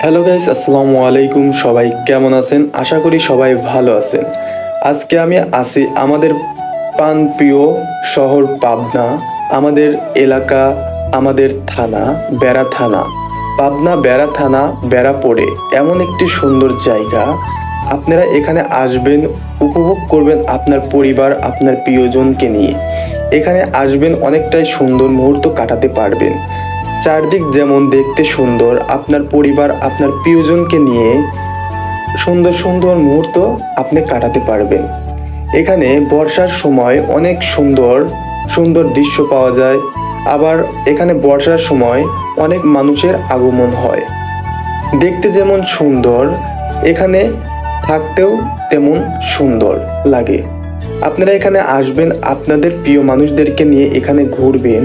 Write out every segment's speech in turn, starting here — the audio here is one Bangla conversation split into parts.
হ্যালো গাইস, আসসালামু আলাইকুম। সবাই কেমন আছেন? আশা করি সবাই ভালো আছেন। আজকে আমি আছি আমাদের প্রাণপ্রিয় শহর পাবনা, আমাদের এলাকা, আমাদের থানা বেড়া থানা। পাবনা বেড়া থানা বেড়াপোড়ে এমন একটি সুন্দর জায়গা। আপনারা এখানে আসবেন, উপভোগ করবেন আপনার পরিবার, আপনার প্রিয়জনকে নিয়ে। এখানে আসবেন, অনেকটাই সুন্দর মুহূর্ত কাটাতে পারবেন। চারদিক যেমন দেখতে সুন্দর, আপনার পরিবার, আপনার প্রিয়জনকে নিয়ে সুন্দর সুন্দর মুহূর্ত আপনি কাটাতে পারবেন। এখানে বর্ষার সময় অনেক সুন্দর সুন্দর দৃশ্য পাওয়া যায়। আবার এখানে বর্ষার সময় অনেক মানুষের আগমন হয়। দেখতে যেমন সুন্দর, এখানে থাকতেও তেমন সুন্দর লাগে। আপনারা এখানে আসবেন, আপনাদের প্রিয় মানুষদেরকে নিয়ে এখানে ঘুরবেন,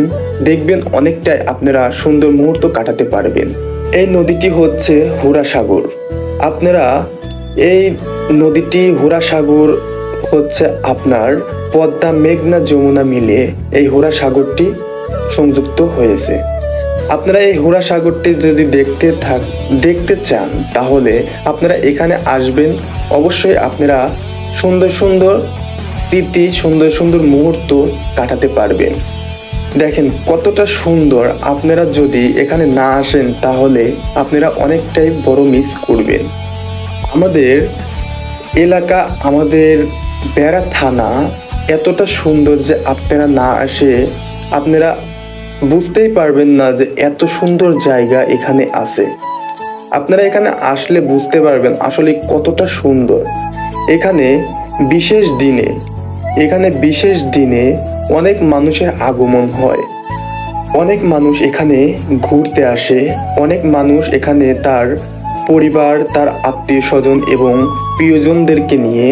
দেখবেন অনেকটাই আপনারা সুন্দর মুহূর্ত কাটাতে পারবেন। এই নদীটি হচ্ছে হুরা সাগর। আপনারা এই নদীটি হুরা সাগর হচ্ছে আপনার পদ্মা, মেঘনা, যমুনা মিলে এই হুরা সাগরটি সংযুক্ত হয়েছে। আপনারা এই হুরা সাগরটি যদি দেখতে চান, তাহলে আপনারা এখানে আসবেন। অবশ্যই আপনারা সুন্দর সুন্দর স্মৃতি, সুন্দর সুন্দর মুহূর্ত কাটাতে পারবেন। দেখেন কতটা সুন্দর। আপনারা যদি এখানে না আসেন, তাহলে আপনারা অনেকটাই বড় মিস করবেন। আমাদের এলাকা, আমাদের বেড়া থানা এতটা সুন্দর যে আপনারা না আসে আপনারা বুঝতেই পারবেন না যে এত সুন্দর জায়গা এখানে আছে। আপনারা এখানে আসলে বুঝতে পারবেন আসলে কতটা সুন্দর। এখানে বিশেষ দিনে অনেক মানুষের আগমন হয়। অনেক মানুষ এখানে ঘুরতে আসে। অনেক মানুষ এখানে তার পরিবার, তার আত্মীয় স্বজন এবং প্রিয়জনদেরকে নিয়ে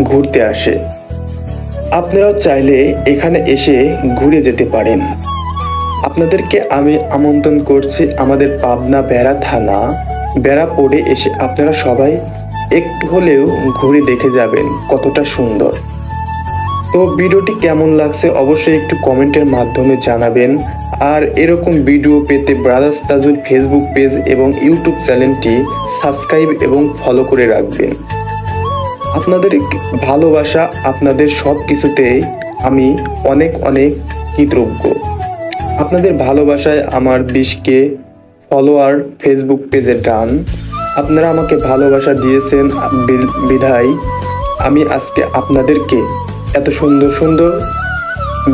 ঘুরতে আসে। আপনারাও চাইলে এখানে এসে ঘুরে যেতে পারেন। আপনাদেরকে আমি আমন্ত্রণ করছি আমাদের পাবনা বেড়া থানা বেড়াপোড়ে এসে আপনারা সবাই একটু হলেও ঘুরে দেখে যাবেন কতটা সুন্দর। তো ভিডিওটি কেমন লাগছে অবশ্যই একটু কমেন্টের মাধ্যমে জানাবেন। আর এরকম ভিডিও পেতে ব্রাদার্স তাজুল ফেসবুক পেজ এবং ইউটিউব চ্যানেলটি সাবস্ক্রাইব এবং ফলো করে রাখবেন। আপনাদের ভালোবাসা, আপনাদের সব কিছুতেই আমি অনেক অনেক কৃতজ্ঞ। আপনাদের ভালোবাসায় আমার 20K ফলোয়ার ফেসবুক পেজে ডান। আপনারা আমাকে ভালোবাসা দিয়েছেন বিধায় আমি আজকে আপনাদেরকে এত সুন্দর সুন্দর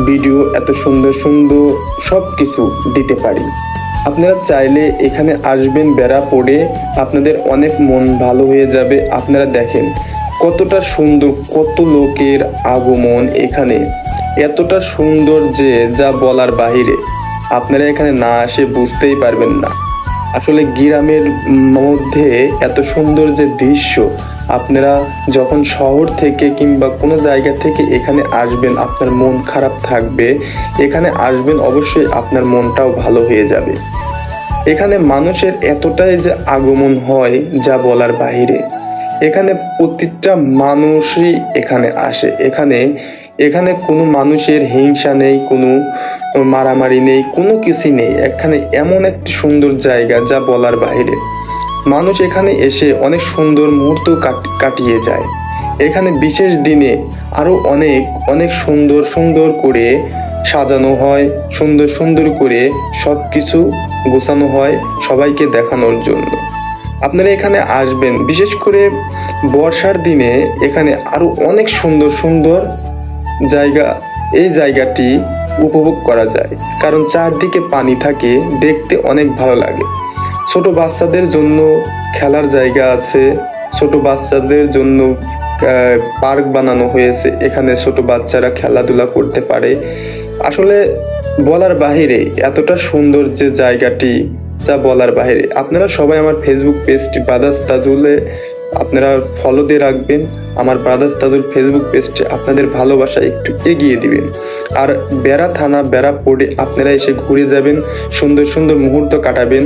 ভিডিও, এত সুন্দর সুন্দর সব কিছু দিতে পারি। আপনারা চাইলে এখানে আসবেন বেড়াপোড়ে, আপনাদের অনেক মন ভালো হয়ে যাবে। আপনারা দেখেন কতটা সুন্দর, কত লোকের আগমন এখানে, এতটা সুন্দর যে যা বলার বাহিরে। আপনারা এখানে না আসে বুঝতেই পারবেন না। আসলে গ্রামের মধ্যে এত সুন্দর যে দৃশ্য, আপনারা যখন শহর থেকে কিংবা কোনো জায়গা থেকে এখানে আসবেন, আপনার মন খারাপ থাকবে, এখানে আসবেন অবশ্যই আপনার মনটাও ভালো হয়ে যাবে। এখানে মানুষের এতটাই যে আগমন হয় যা বলার বাহিরে। এখানে প্রতিটা মানুষই এখানে আসে। এখানে কোনো মানুষের হিংসা নেই, কোনো মারামারি নেই, কোনো কিছু নেই। এখানে এমন একটি সুন্দর জায়গা যা বলার বাইরে। মানুষ এখানে এসে অনেক সুন্দর মুহূর্ত কাটিয়ে যায়। এখানে বিশেষ দিনে আরো অনেক অনেক সুন্দর সুন্দর করে সাজানো হয়, সুন্দর সুন্দর করে সবকিছু গোছানো হয় সবাইকে দেখানোর জন্য। আপনারা এখানে আসবেন, বিশেষ করে বর্ষার দিনে এখানে আরো অনেক সুন্দর সুন্দর জায়গা, এই জায়গাটি উপভোগ করা যায়, কারণ চারদিকে পানি থাকে, দেখতে অনেক ভালো লাগে। ছোট বাচ্চাদের জন্য খেলার জায়গা আছে, ছোট বাচ্চাদের জন্য পার্ক বানানো হয়েছে। এখানে ছোট বাচ্চারা খেলাধুলা করতে পারে। আসলে বলার বাহিরে এতটা সুন্দর যে জায়গাটি যা বলার বাহিরে। আপনারা সবাই আমার ফেসবুক পেজটি ব্রাদার্স তাজুলে আপনারা ফলো দিয়ে রাখবেন। আমার ব্রাদার্স তাজুল ফেসবুক পেজটি আপনাদের ভালোবাসা একটু এগিয়ে দিবেন। আর বেড়া থানা বেড়াপোড়ে আপনারা এসে ঘুরে যাবেন, সুন্দর সুন্দর মুহূর্ত কাটাবেন।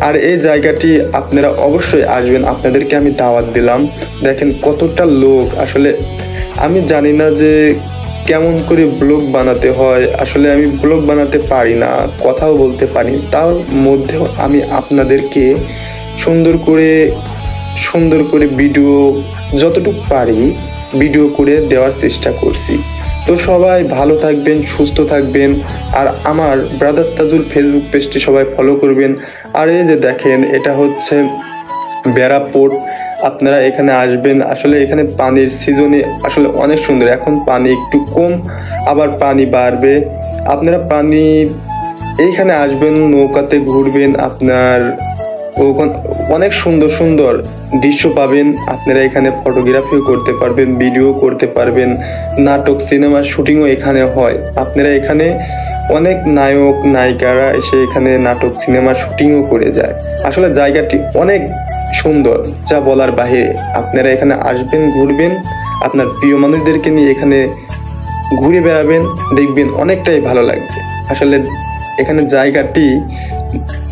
আর এই জায়গাটি আপনারা অবশ্যই আসবেন, আপনাদেরকে আমি দাওয়াত দিলাম। দেখেন কতটা লোক। আসলে আমি জানি না যে কেমন করে ব্লগ বানাতে হয়। আসলে আমি ব্লগ বানাতে পারি না, কথাও বলতে পারি। তার মধ্যেও আমি আপনাদেরকে সুন্দর করে ভিডিও যতটুকু পারি ভিডিও করে দেওয়ার চেষ্টা করছি। তো সবাই ভালো থাকবেন, সুস্থ থাকবেন, আর আমার ব্রাদার্স তাজুল ফেসবুক পেজটি সবাই ফলো করবেন। আর এই যে দেখেন, এটা হচ্ছে বেড়া পোর্ট। আপনারা এখানে আসবেন, আসলে এখানে পানির সিজনে আসলে অনেক সুন্দর। এখন পানি একটু কম, আবার পানি বাড়বে। আপনারা এইখানে আসবেন, নৌকাতে ঘুরবেন, আপনার অনেক সুন্দর দৃশ্য পাবেন। আপনারা এখানে ফটোগ্রাফিও করতে পারবেন, ভিডিও করতে পারবেন, নাটক সিনেমার শুটিংও এখানে হয়। আপনারা এখানে অনেক নায়ক নায়িকারা এসে এখানে নাটক সিনেমার শুটিংও করে যায়। আসলে জায়গাটি অনেক সুন্দর, যা বলার বাহিরে। আপনারা এখানে আসবেন, ঘুরবেন, আপনার প্রিয় মানুষদেরকে নিয়ে এখানে ঘুরে বেড়াবেন, দেখবেন অনেকটাই ভালো লাগবে। আসলে এখানে জায়গাটি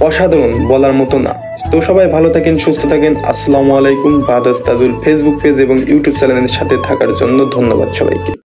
অসাধারণ, বলার মতো না। তো সবাই ভালো থাকেন, সুস্থ থাকেন। আসসালামু আলাইকুম। ব্রাদার্স তাজুল ফেসবুক পেজ এবং ইউটিউব চ্যানেলের সাথে থাকার জন্য ধন্যবাদ সবাইকে।